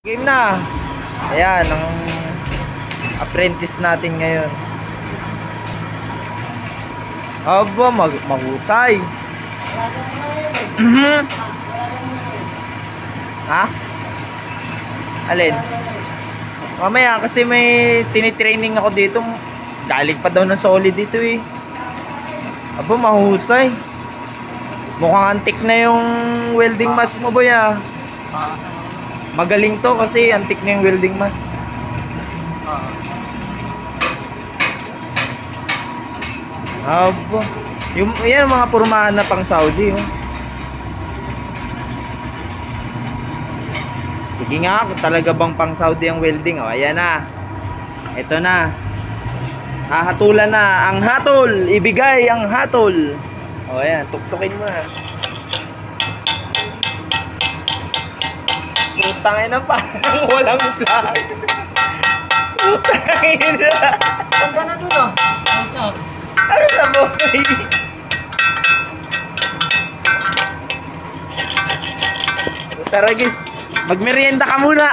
Game na. Ayan, ang apprentice natin ngayon. Aba, mahusay. Ha? Alin? Mamaya kasi may tinitraining ako dito. Galing pa daw ng solid dito eh. Aba, mahusay. Mukhang antik na yung welding mask mo, boy ah. Magaling to kasi antik na yung welding mask. Aba. Yan mga pormahan na pang Saudi. Oh. Sige nga, kung talaga bang pang Saudi ang welding. Oh, ayan na. Ito na. Hahatulan na. Ang hatol. Ibigay ang hatol. O, ayan. Tuktukin mo na. Putangin na parang walang plug. Putangin na. Ganda na dun ah. Ano na boy? Tara guys, magmerienda ka muna.